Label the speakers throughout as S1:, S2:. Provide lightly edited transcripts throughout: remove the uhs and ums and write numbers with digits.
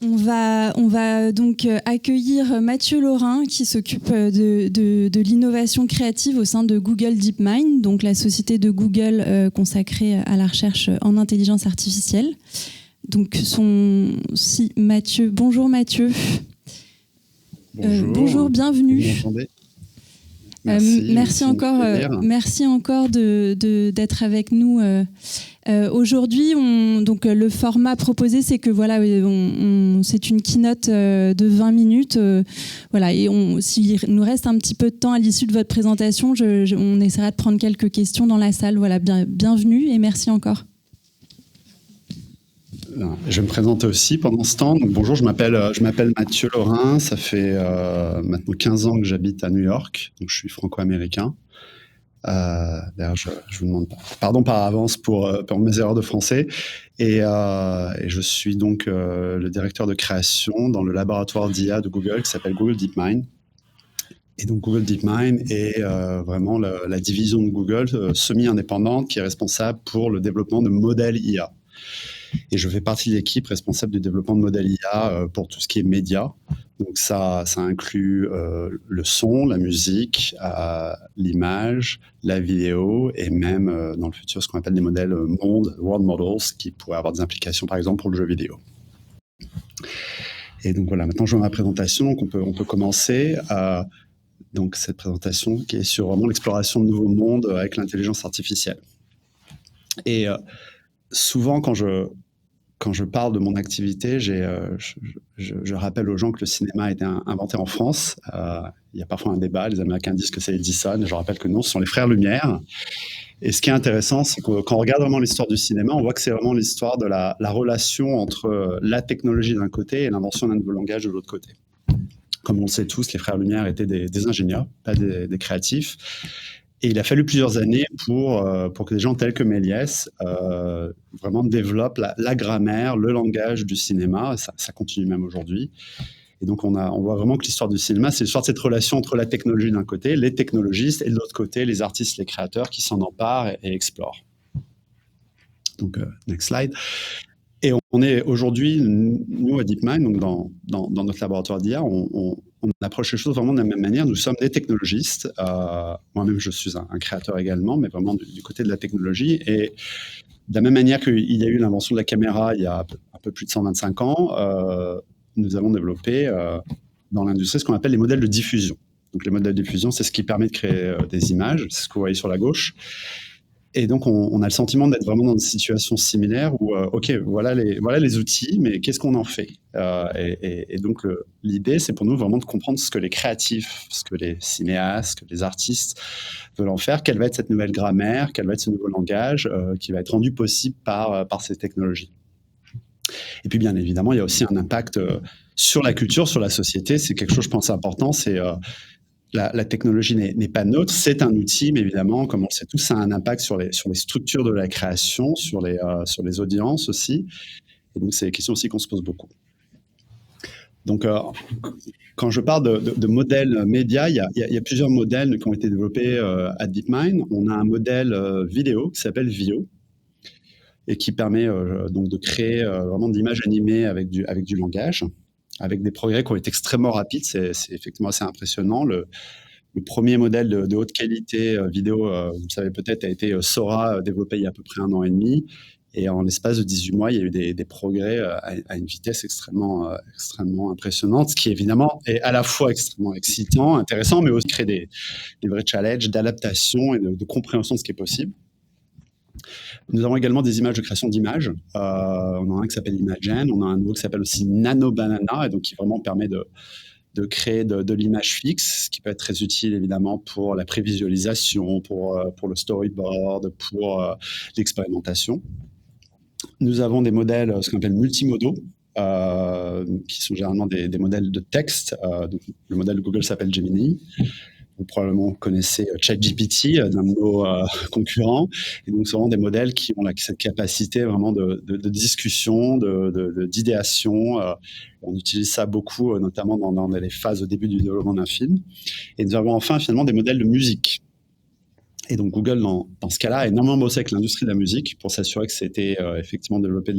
S1: On va donc accueillir Mathieu Laurin qui s'occupe de l'innovation créative au sein de Google DeepMind, donc la société de Google consacrée à la recherche en intelligence artificielle. Donc Mathieu. Bonjour Mathieu. Bonjour, bienvenue.
S2: Vous m'entendez ?
S1: Merci encore d'être avec nous aujourd'hui. Donc le format proposé, c'est que c'est une keynote de 20 minutes. Et s'il nous reste un petit peu de temps à l'issue de votre présentation, on essaiera de prendre quelques questions dans la salle. Voilà, bienvenue et merci encore.
S2: Je vais me présenter aussi pendant ce temps. Donc, bonjour, je m'appelle Mathieu Laurin. Ça fait maintenant 15 ans que j'habite à New York. Donc, je suis franco-américain. D'ailleurs, je vous demande pardon par avance pour mes erreurs de français. Et je suis donc le directeur de création dans le laboratoire d'IA de Google qui s'appelle Google DeepMind. Et donc, Google DeepMind est vraiment la division de Google semi-indépendante qui est responsable pour le développement de modèles IA. Et je fais partie de l'équipe responsable du développement de modèles IA pour tout ce qui est média. Donc ça inclut le son, la musique, l'image, la vidéo et même dans le futur ce qu'on appelle des modèles monde, world models, qui pourraient avoir des implications par exemple pour le jeu vidéo. Et donc voilà, maintenant je vois ma présentation, donc on peut commencer. Donc cette présentation qui est sur vraiment l'exploration de nouveaux mondes avec l'intelligence artificielle. Et souvent quand je parle de mon activité, je rappelle aux gens que le cinéma a été inventé en France. Il y a parfois un débat, les Américains disent que c'est Edison, et je rappelle que non, ce sont les frères Lumière. Et ce qui est intéressant, c'est que quand on regarde vraiment l'histoire du cinéma, on voit que c'est vraiment l'histoire de la relation entre la technologie d'un côté et l'invention d'un nouveau langage de l'autre côté. Comme on le sait tous, les frères Lumière étaient des ingénieurs, pas des créatifs. Et il a fallu plusieurs années pour que des gens tels que Méliès vraiment développent la grammaire, le langage du cinéma. Ça continue même aujourd'hui. Et donc, on voit vraiment que l'histoire du cinéma, c'est l'histoire de cette relation entre la technologie d'un côté, les technologistes, et de l'autre côté, les artistes, les créateurs qui s'en emparent et explorent. Donc, next slide. Et on est aujourd'hui, nous, à DeepMind, donc dans notre laboratoire d'IA, on approche les choses vraiment de la même manière. Nous sommes des technologistes. Moi-même, je suis un créateur également, mais vraiment du côté de la technologie. Et de la même manière qu'il y a eu l'invention de la caméra il y a un peu plus de 125 ans, nous avons développé dans l'industrie ce qu'on appelle les modèles de diffusion. Donc les modèles de diffusion, c'est ce qui permet de créer des images. C'est ce que vous voyez sur la gauche. Et donc, on a le sentiment d'être vraiment dans une situation similaire où, OK, voilà les outils, mais qu'est-ce qu'on en fait ? Et donc, l'idée, c'est pour nous vraiment de comprendre ce que les créatifs, ce que les cinéastes, ce que les artistes veulent en faire, quelle va être cette nouvelle grammaire, quel va être ce nouveau langage qui va être rendu possible par ces technologies. Et puis, bien évidemment, il y a aussi un impact sur la culture, sur la société. C'est quelque chose, je pense, important, c'est... La technologie n'est pas neutre, c'est un outil, mais évidemment, comme on le sait tous, ça a un impact sur les structures de la création, sur les audiences aussi. Et donc, c'est des questions aussi qu'on se pose beaucoup. Donc, quand je parle de modèles médias, il y a plusieurs modèles qui ont été développés à DeepMind. On a un modèle vidéo qui s'appelle Veo et qui permet donc de créer vraiment d'images animées avec du langage, avec des progrès qui ont été extrêmement rapides. C'est effectivement assez impressionnant. Le premier modèle de haute qualité vidéo, vous le savez peut-être, a été Sora, développé il y a à peu près 1 an et demi. Et en l'espace de 18 mois, il y a eu des progrès à une vitesse extrêmement impressionnante, ce qui évidemment est à la fois extrêmement excitant, intéressant, mais aussi crée des vrais challenges d'adaptation et de compréhension de ce qui est possible. Nous avons également des images de création d'images. On a un qui s'appelle Imagen, on a un nouveau qui s'appelle aussi Nano Banana, et donc qui vraiment permet de créer de l'image fixe, ce qui peut être très utile évidemment pour la prévisualisation, pour le storyboard, pour l'expérimentation. Nous avons des modèles, ce qu'on appelle multimodaux, qui sont généralement des modèles de texte. Donc, le modèle de Google s'appelle Gemini. Vous probablement connaissez ChatGPT, d'un de nos concurrents. Et donc, c'est vraiment des modèles qui ont cette capacité vraiment de discussion, d'idéation. On utilise ça beaucoup, notamment dans les phases au début du développement d'un film. Et nous avons enfin, finalement, des modèles de musique. Et donc, Google, dans ce cas-là, a énormément bossé avec l'industrie de la musique pour s'assurer que c'était effectivement développé de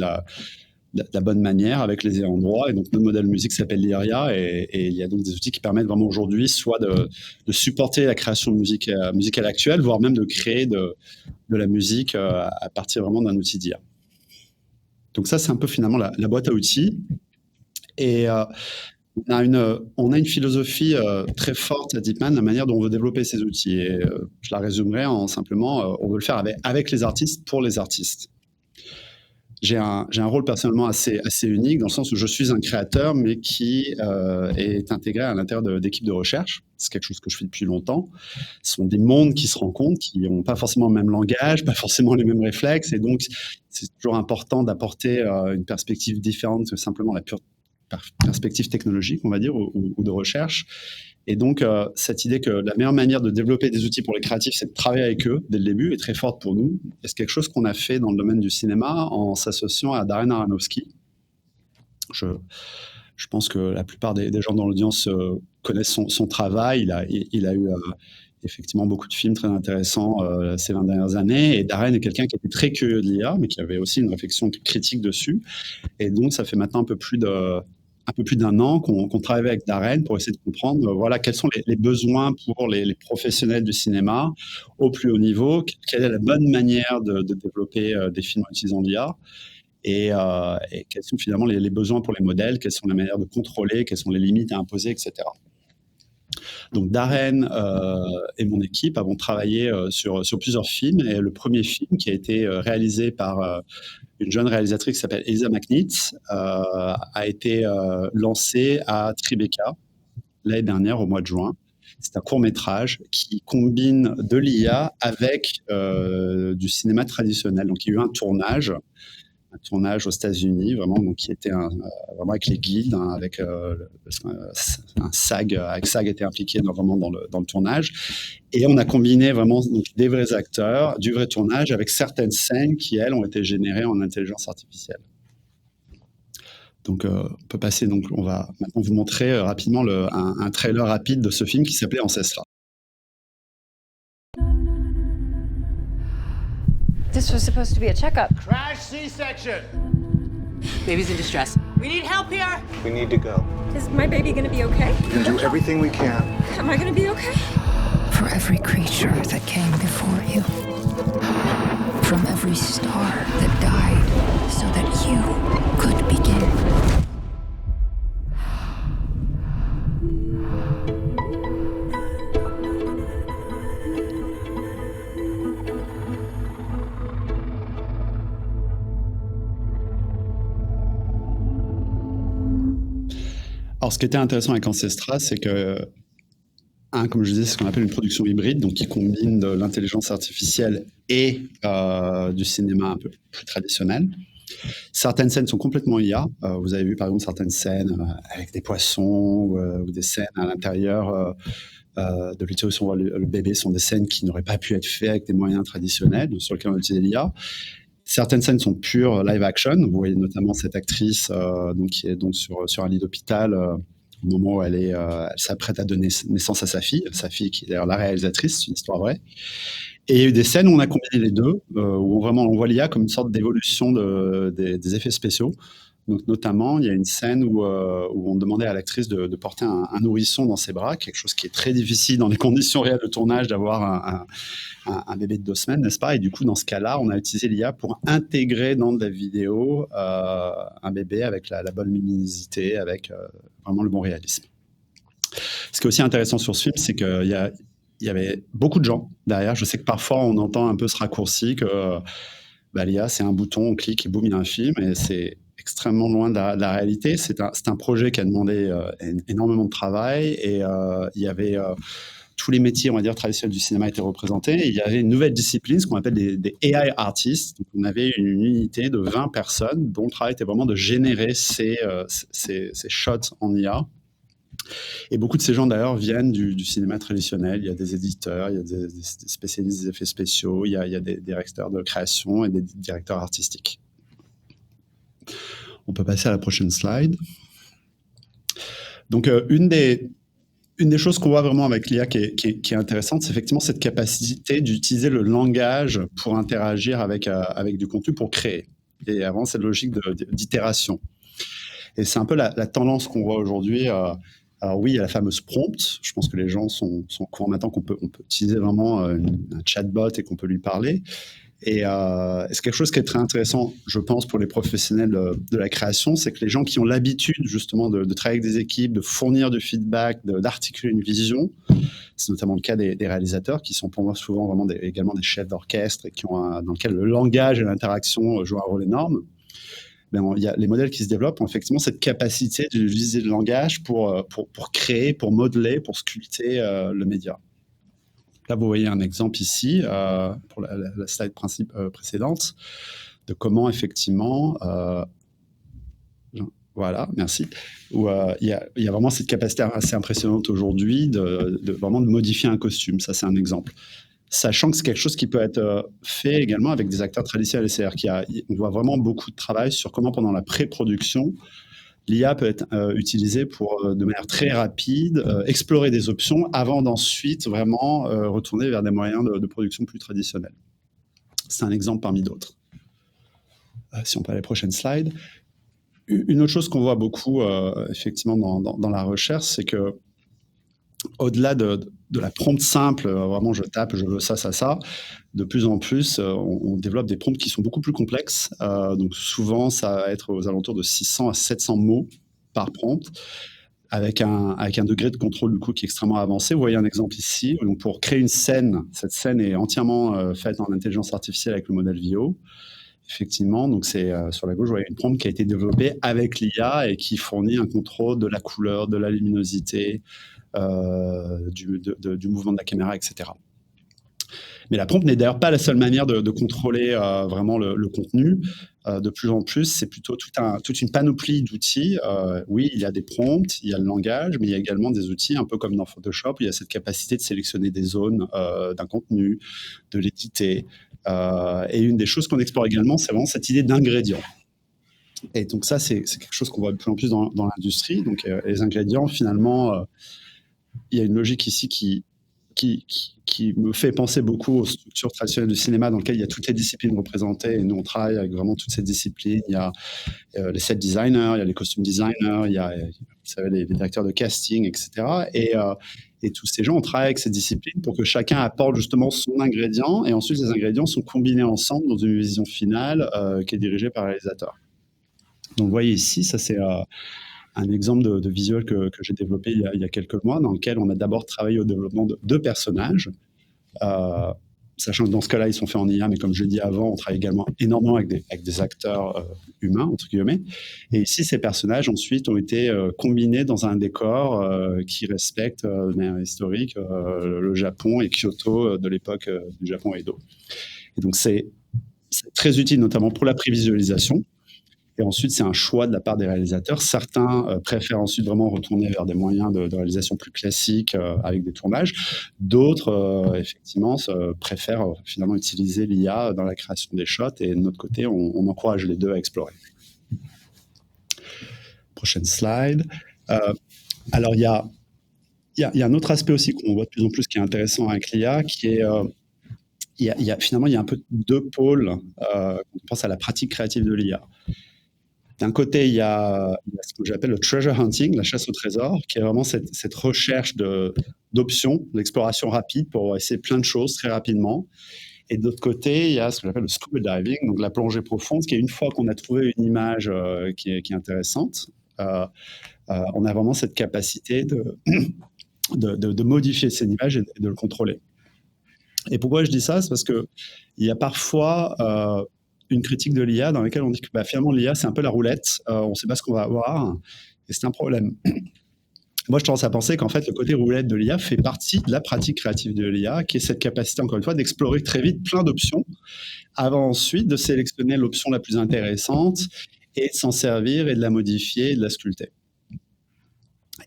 S2: la bonne manière avec les ayants droit. Et donc, notre modèle de musique s'appelle Lyria, et il y a donc des outils qui permettent vraiment aujourd'hui soit de supporter la création musicale actuelle, voire même de créer de la musique à partir vraiment d'un outil d'IA. Donc ça, c'est un peu finalement la boîte à outils. Et on a une philosophie très forte à DeepMind, la manière dont on veut développer ces outils. Et je la résumerai en simplement, on veut le faire avec les artistes, pour les artistes. J'ai un rôle personnellement assez unique, dans le sens où je suis un créateur, mais qui est intégré à l'intérieur d'équipes de recherche. C'est quelque chose que je fais depuis longtemps. Ce sont des mondes qui se rencontrent, qui n'ont pas forcément le même langage, pas forcément les mêmes réflexes, et donc c'est toujours important d'apporter une perspective différente que simplement la pure perspective technologique, on va dire, ou de recherche. Et donc, cette idée que la meilleure manière de développer des outils pour les créatifs, c'est de travailler avec eux dès le début, est très forte pour nous. Et c'est quelque chose qu'on a fait dans le domaine du cinéma en s'associant à Darren Aronofsky. Je pense que la plupart des gens dans l'audience connaissent son travail. Il a eu effectivement beaucoup de films très intéressants ces 20 dernières années. Et Darren est quelqu'un qui était très curieux de l'IA, mais qui avait aussi une réflexion critique dessus. Et donc, ça fait maintenant un peu plus d'un an qu'on travaille avec Darren pour essayer de comprendre voilà, quels sont les besoins pour les professionnels du cinéma au plus haut niveau, quelle est la bonne manière de développer des films en utilisant l'IA, et quels sont finalement les besoins pour les modèles, quelles sont les manières de contrôler, quelles sont les limites à imposer, etc. Donc Darren et mon équipe avons travaillé sur plusieurs films, et le premier film qui a été réalisé par une jeune réalisatrice qui s'appelle Elisa McNeitz a été lancé à Tribeca l'année dernière au mois de juin. C'est un court-métrage qui combine de l'IA avec du cinéma traditionnel. Donc il y a eu un tournage aux États-Unis, vraiment, donc qui était vraiment avec les guildes, avec un SAG, avec SAG était impliqué vraiment dans le tournage. Et on a combiné vraiment donc, des vrais acteurs, du vrai tournage, avec certaines scènes qui, elles, ont été générées en intelligence artificielle. Donc, on peut passer. Donc, on va maintenant vous montrer rapidement un trailer rapide de ce film qui s'appelait Ancestra.
S3: This was supposed to be a checkup.
S4: Crash C-section.
S5: Baby's in distress.
S3: We need help here.
S4: We need to go.
S3: Is my baby gonna be okay?
S4: We can do everything we can.
S3: Am I gonna be okay?
S5: For every creature that came before you, from every star that died so that you could begin.
S2: Alors, ce qui était intéressant avec Ancestra, c'est que, comme je disais, c'est ce qu'on appelle une production hybride, donc qui combine de l'intelligence artificielle et du cinéma un peu plus traditionnel. Certaines scènes sont complètement IA. Vous avez vu, par exemple, certaines scènes avec des poissons ou des scènes à l'intérieur de l'utérus où on voit le bébé, sont des scènes qui n'auraient pas pu être faites avec des moyens traditionnels, sur lesquels on utilise l'IA. Certaines scènes sont pure live action. Vous voyez notamment cette actrice qui est donc sur un lit d'hôpital au moment où elle s'apprête à donner naissance à sa fille qui est d'ailleurs la réalisatrice, c'est une histoire vraie. Et il y a eu des scènes où on a combiné les deux, où on voit l'IA comme une sorte d'évolution des effets spéciaux. Donc notamment, il y a une scène où on demandait à l'actrice de porter un nourrisson dans ses bras, quelque chose qui est très difficile dans les conditions réelles de tournage d'avoir un bébé de 2 semaines, n'est-ce pas? Et du coup, dans ce cas-là, on a utilisé l'IA pour intégrer dans la vidéo un bébé avec la bonne luminosité, avec vraiment le bon réalisme. Ce qui est aussi intéressant sur ce film, c'est qu'il y avait beaucoup de gens derrière. Je sais que parfois, on entend un peu ce raccourci que l'IA, c'est un bouton, on clique et boum, il y a un film, et c'est extrêmement loin de la réalité. C'est un projet qui a demandé énormément de travail, et il y avait tous les métiers, on va dire, traditionnels du cinéma étaient représentés. Et il y avait une nouvelle discipline, ce qu'on appelle des AI artists. Donc, on avait une unité de 20 personnes dont le travail était vraiment de générer ces shots en IA. Et beaucoup de ces gens, d'ailleurs, viennent du cinéma traditionnel. Il y a des éditeurs, il y a des spécialistes des effets spéciaux, il y a des directeurs de création et des directeurs artistiques. On peut passer à la prochaine slide. Donc, une des choses qu'on voit vraiment avec l'IA qui est intéressante, c'est effectivement cette capacité d'utiliser le langage pour interagir avec du contenu, pour créer. et avant cette logique d'itération. Et c'est un peu la tendance qu'on voit aujourd'hui. Alors oui, il y a la fameuse prompt. Je pense que les gens sont au courant maintenant qu'on peut utiliser vraiment un chatbot et qu'on peut lui parler. Et c'est quelque chose qui est très intéressant, je pense, pour les professionnels de la création, c'est que les gens qui ont l'habitude justement de travailler avec des équipes, de fournir du feedback, d'articuler une vision, c'est notamment le cas des réalisateurs qui sont pour moi souvent vraiment également des chefs d'orchestre et dans lequel le langage et l'interaction jouent un rôle énorme. Il y a les modèles qui se développent ont effectivement cette capacité d'utiliser le langage pour créer, pour modeler, pour sculpter le média. Là, vous voyez un exemple ici, pour la slide précédente, de comment effectivement, voilà, merci, où il y a vraiment cette capacité assez impressionnante aujourd'hui vraiment de modifier un costume. Ça, c'est un exemple. Sachant que c'est quelque chose qui peut être fait également avec des acteurs traditionnels. C'est-à-dire qu'on voit vraiment beaucoup de travail sur comment, pendant la pré-production, l'IA peut être utilisée pour, de manière très rapide, explorer des options avant d'ensuite vraiment retourner vers des moyens de production plus traditionnels. C'est un exemple parmi d'autres. Si on peut aller à la prochaine slide. Une autre chose qu'on voit beaucoup effectivement dans la recherche, c'est que au-delà de la prompt simple, vraiment je tape, je veux ça, de plus en plus, on développe des prompts qui sont beaucoup plus complexes. Donc souvent, ça va être aux alentours de 600 à 700 mots par prompt, avec un degré de contrôle du coup qui est extrêmement avancé. Vous voyez un exemple ici. Donc pour créer une scène, cette scène est entièrement faite en intelligence artificielle avec le modèle Veo. Effectivement, donc c'est sur la gauche, vous voyez une prompt qui a été développée avec l'IA et qui fournit un contrôle de la couleur, de la luminosité, du mouvement de la caméra, etc. Mais la prompt n'est d'ailleurs pas la seule manière de contrôler vraiment le contenu. De plus en plus, c'est plutôt toute une panoplie d'outils. Oui, il y a des prompts, il y a le langage, mais il y a également des outils, un peu comme dans Photoshop, où il y a cette capacité de sélectionner des zones d'un contenu, de l'éditer. Et une des choses qu'on explore également, c'est vraiment cette idée d'ingrédients. Et donc ça, c'est quelque chose qu'on voit de plus en plus dans l'industrie. Donc les ingrédients, finalement, il y a une logique ici qui me fait penser beaucoup aux structures traditionnelles du cinéma dans lesquelles il y a toutes les disciplines représentées. Et nous, on travaille avec vraiment toutes ces disciplines. Il y a les set designers, il y a les costume designers, il y a vous savez, les directeurs de casting, etc. Et tous ces gens, on travaille avec ces disciplines pour que chacun apporte justement son ingrédient. Et ensuite, les ingrédients sont combinés ensemble dans une vision finale qui est dirigée par le réalisateur. Donc, vous voyez ici, ça c'est un exemple de visuel que j'ai développé il y a quelques mois, dans lequel on a d'abord travaillé au développement de 2 personnages, sachant que dans ce cas-là, ils sont faits en IA, mais comme je l'ai dit avant, on travaille également énormément avec des acteurs humains, entre guillemets. Et ici, ces personnages, ensuite, ont été combinés dans un décor qui respecte de manière historique le Japon et Kyoto de l'époque du Japon Edo. Et donc, c'est très utile, notamment pour la prévisualisation. Et ensuite, c'est un choix de la part des réalisateurs. Certains préfèrent ensuite vraiment retourner vers des moyens de réalisation plus classiques avec des tournages. D'autres, effectivement, préfèrent finalement utiliser l'IA dans la création des shots. Et de notre côté, on encourage les deux à explorer. Prochaine slide. Alors, il y a un autre aspect aussi qu'on voit de plus en plus qui est intéressant avec l'IA, qui est... finalement, il y a un peu 2 pôles quand on pense à la pratique créative de l'IA. D'un côté, il y a ce que j'appelle le treasure hunting, la chasse au trésor, qui est vraiment cette recherche d'options, l'exploration rapide pour essayer plein de choses très rapidement. Et de l'autre côté, il y a ce que j'appelle le scuba diving, donc la plongée profonde, qui est une fois qu'on a trouvé une image qui est intéressante, on a vraiment cette capacité de modifier cette image et de le contrôler. Et pourquoi je dis ça? C'est parce qu'il y a parfois une critique de l'IA dans laquelle on dit que finalement l'IA c'est un peu la roulette, on ne sait pas ce qu'on va avoir, et c'est un problème. Moi, je tendance à penser qu'en fait, le côté roulette de l'IA fait partie de la pratique créative de l'IA, qui est cette capacité, encore une fois, d'explorer très vite plein d'options, avant ensuite de sélectionner l'option la plus intéressante et de s'en servir et de la modifier et de la sculpter.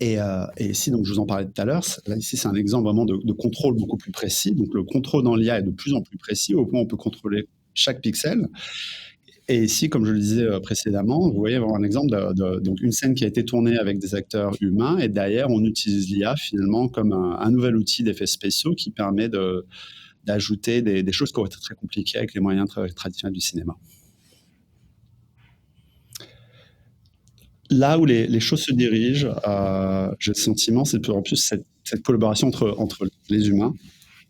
S2: Et ici, donc, je vous en parlais tout à l'heure, là, ici, c'est un exemple vraiment de contrôle beaucoup plus précis. Donc, le contrôle dans l'IA est de plus en plus précis, au point où on peut contrôler chaque pixel. Et ici, comme je le disais précédemment, vous voyez vraiment un exemple donc une scène qui a été tournée avec des acteurs humains, et derrière, on utilise l'IA finalement comme un nouvel outil d'effets spéciaux qui permet d'ajouter des choses qui auraient été très compliquées avec les moyens traditionnels du cinéma. là où les choses se dirigent, j'ai le sentiment, c'est de plus en plus cette collaboration entre les humains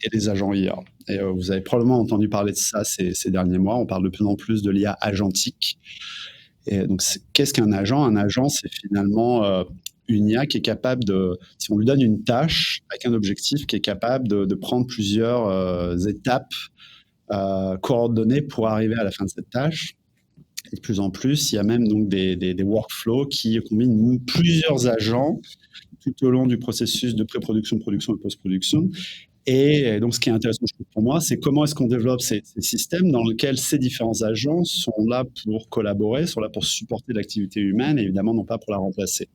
S2: et les agents IA. Et vous avez probablement entendu parler de ça ces derniers mois. On parle de plus en plus de l'IA agentique. Et donc, qu'est-ce qu'un agent? Un agent, c'est finalement une IA qui est capable si on lui donne une tâche avec un objectif, qui est capable de prendre plusieurs étapes coordonnées pour arriver à la fin de cette tâche. Et de plus en plus, il y a même donc des workflows qui combinent plusieurs agents tout au long du processus de pré-production, production et post-production. Et donc, ce qui est intéressant pour moi, c'est comment est-ce qu'on développe ces systèmes dans lesquels ces différents agents sont là pour collaborer, sont là pour supporter l'activité humaine et évidemment non pas pour la remplacer.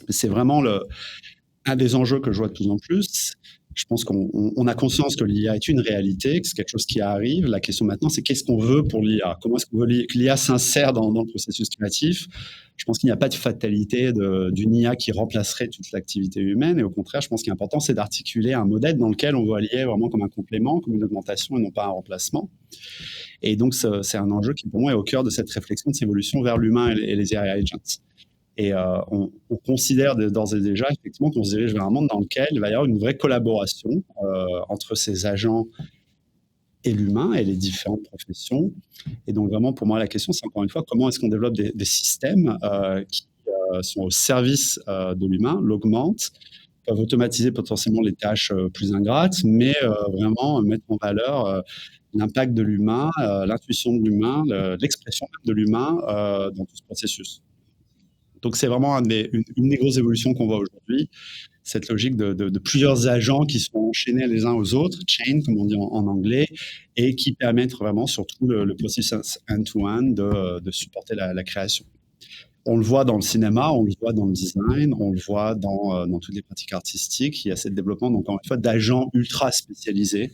S2: C'est vraiment un des enjeux que je vois de plus en plus. Je pense qu'on a conscience que l'IA est une réalité, que c'est quelque chose qui arrive. La question maintenant, c'est qu'est-ce qu'on veut pour l'IA? Comment est-ce qu'on veut que l'IA s'insère dans le processus créatif? Je pense qu'il n'y a pas de fatalité d'une IA qui remplacerait toute l'activité humaine. Et au contraire, je pense qu'il est important, c'est d'articuler un modèle dans lequel on veut allier vraiment comme un complément, comme une augmentation et non pas un remplacement. Et donc, c'est un enjeu qui, pour moi, est au cœur de cette réflexion de cette évolution vers l'humain et les AI agents. Et on considère d'ores et déjà effectivement qu'on se dirige vers un monde dans lequel il va y avoir une vraie collaboration entre ces agents et l'humain et les différentes professions. Et donc vraiment pour moi la question c'est encore une fois comment est-ce qu'on développe des systèmes qui sont au service de l'humain, l'augmentent, peuvent automatiser potentiellement les tâches plus ingrates, mais vraiment mettre en valeur l'impact de l'humain, l'intuition de l'humain, l'expression de l'humain dans tout ce processus. Donc, c'est vraiment une des grosses évolutions qu'on voit aujourd'hui, cette logique de plusieurs agents qui sont enchaînés les uns aux autres, chain, comme on dit en anglais, et qui permettent vraiment surtout le processus end-to-end de supporter la création. On le voit dans le cinéma, on le voit dans le design, on le voit dans toutes les pratiques artistiques. Il y a ce développement, donc, encore une fois, d'agents ultra spécialisés.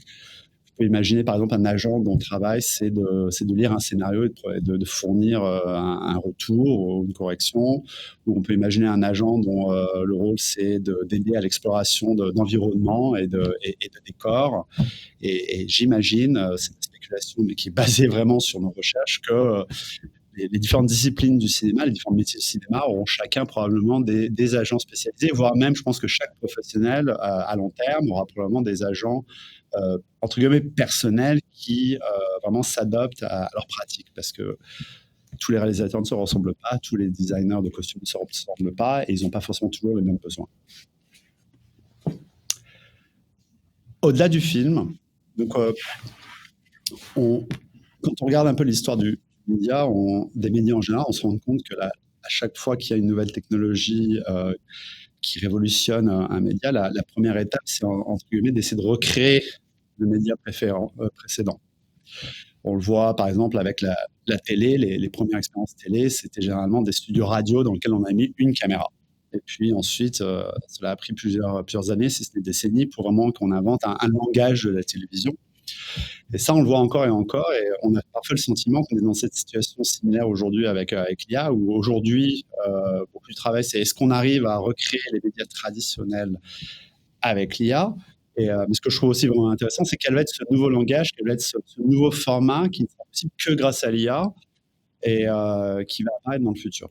S2: On peut imaginer par exemple un agent dont le travail c'est de lire un scénario et de fournir un retour ou une correction, ou on peut imaginer un agent dont le rôle c'est d'aider à l'exploration d'environnement et de décors. Et j'imagine, c'est une spéculation mais qui est basée vraiment sur nos recherches, que les différentes disciplines du cinéma, les différents métiers du cinéma auront chacun probablement des agents spécialisés, voire même je pense que chaque professionnel à long terme aura probablement des agents entre guillemets personnels qui vraiment s'adaptent à leur pratique, parce que tous les réalisateurs ne se ressemblent pas, tous les designers de costumes ne se ressemblent pas et ils n'ont pas forcément toujours les mêmes besoins. Au-delà du film, donc, quand on regarde un peu l'histoire des médias en général, on se rend compte que à chaque fois qu'il y a une nouvelle technologie qui révolutionne un média, la première étape, c'est entre guillemets d'essayer de recréer le média précédent. On le voit par exemple avec la télé, les premières expériences télé, c'était généralement des studios radio dans lesquels on a mis une caméra. Et puis ensuite, cela a pris plusieurs années, si ce n'est des décennies, pour vraiment qu'on invente un langage de la télévision. Et ça, on le voit encore et encore, et on a parfois le sentiment qu'on est dans cette situation similaire aujourd'hui avec l'IA, où aujourd'hui, beaucoup du travail, c'est est-ce qu'on arrive à recréer les médias traditionnels avec l'IA. Mais ce que je trouve aussi vraiment intéressant, c'est quel va être ce nouveau langage, quel va être ce nouveau format qui ne sera possible que grâce à l'IA et qui va apparaître dans le futur.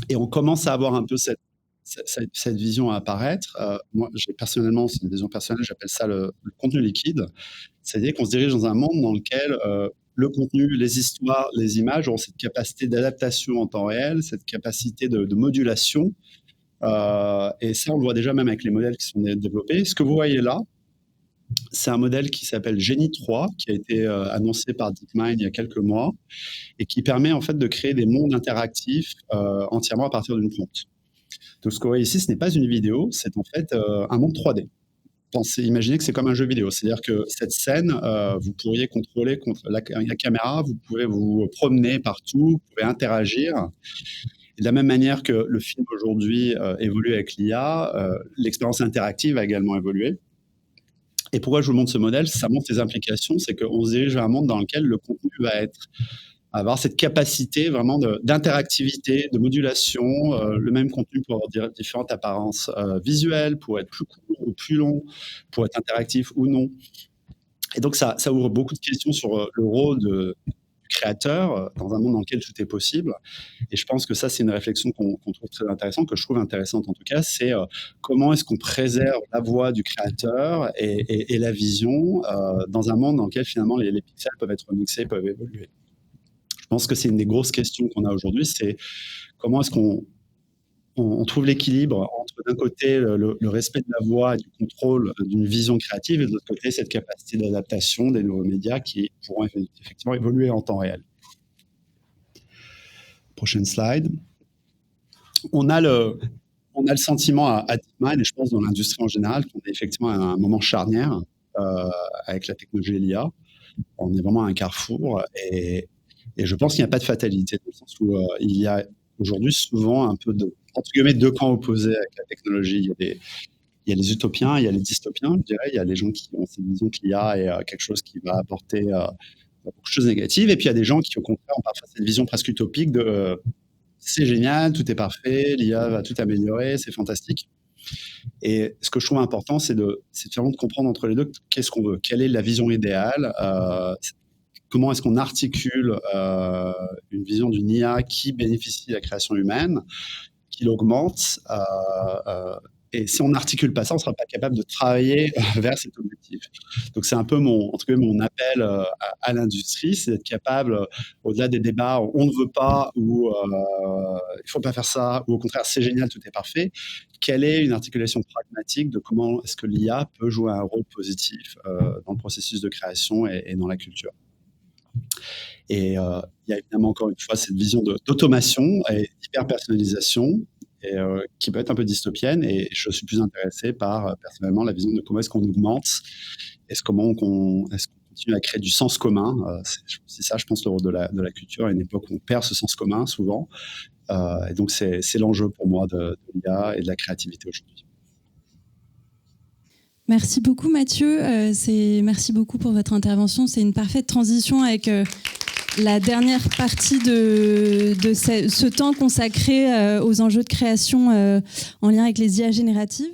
S2: Et on commence à avoir un peu cette vision à apparaître. Moi, personnellement, c'est une vision personnelle, j'appelle ça le contenu liquide. C'est-à-dire qu'on se dirige dans un monde dans lequel le contenu, les histoires, les images auront cette capacité d'adaptation en temps réel, cette capacité de modulation. Et ça, on le voit déjà même avec les modèles qui sont développés. Ce que vous voyez là, c'est un modèle qui s'appelle Genie 3, qui a été annoncé par DeepMind il y a quelques mois, et qui permet en fait de créer des mondes interactifs entièrement à partir d'une prompt. Donc ce que vous voyez ici, ce n'est pas une vidéo, c'est en fait un monde 3D. Imaginez que c'est comme un jeu vidéo, c'est-à-dire que cette scène, vous pourriez contrôler contre la caméra, vous pouvez vous promener partout, vous pouvez interagir. Et de la même manière que le film aujourd'hui évolue avec l'IA, l'expérience interactive a également évolué. Et pourquoi je vous montre ce modèle? Ça montre les implications, c'est qu'on se dirige vers un monde dans lequel le contenu va avoir cette capacité vraiment d'interactivité, de modulation. Le même contenu pour avoir différentes apparences visuelles, pour être plus court ou plus long, pour être interactif ou non. Et donc ça ouvre beaucoup de questions sur le rôle créateur dans un monde dans lequel tout est possible. Et je pense que ça, c'est une réflexion qu'on trouve très intéressante, que je trouve intéressante en tout cas, c'est comment est-ce qu'on préserve la voix du créateur et la vision dans un monde dans lequel finalement les pixels peuvent être remixés, peuvent évoluer. Je pense que c'est une des grosses questions qu'on a aujourd'hui, c'est comment est-ce qu'on trouve l'équilibre entre d'un côté le respect de la voix et du contrôle d'une vision créative et de l'autre côté cette capacité d'adaptation des nouveaux médias qui pourront effectivement évoluer en temps réel. Prochaine slide. On a le sentiment à DeepMind, et je pense dans l'industrie en général, qu'on est effectivement à un moment charnière avec la technologie et l'IA. On est vraiment à un carrefour et je pense qu'il n'y a pas de fatalité, dans le sens où il y a aujourd'hui souvent un peu entre guillemets, deux camps opposés avec la technologie. Il y a les utopiens, il y a les dystopiens, je dirais. Il y a les gens qui ont cette vision qu'il y a quelque chose qui va apporter beaucoup de choses négatives. Et puis, il y a des gens qui, au contraire, ont parfois cette vision presque utopique de c'est génial, tout est parfait, l'IA va tout améliorer, c'est fantastique. Et ce que je trouve important, c'est vraiment de comprendre entre les deux qu'est-ce qu'on veut, quelle est la vision idéale, comment est-ce qu'on articule une vision d'une IA qui bénéficie de la création humaine, qui l'augmente, et si on n'articule pas ça, on ne sera pas capable de travailler vers cet objectif. Donc c'est un peu mon appel à l'industrie, c'est d'être capable, au-delà des débats, on ne veut pas, ou il ne faut pas faire ça, ou au contraire c'est génial, tout est parfait. Quelle est une articulation pragmatique de comment est-ce que l'IA peut jouer un rôle positif dans le processus de création et dans la culture. Et il y a évidemment encore une fois cette vision d'automation et d'hyper-personnalisation qui peut être un peu dystopienne, et je suis plus intéressé par personnellement la vision de comment est-ce qu'on augmente, est-ce qu'on continue à créer du sens commun. C'est ça, je pense, le rôle de la culture à une époque où on perd ce sens commun souvent, et donc c'est l'enjeu pour moi de l'IA et de la créativité aujourd'hui.
S1: Merci beaucoup Mathieu, merci beaucoup pour votre intervention. C'est une parfaite transition avec la dernière partie de ce temps consacré aux enjeux de création en lien avec les IA génératives.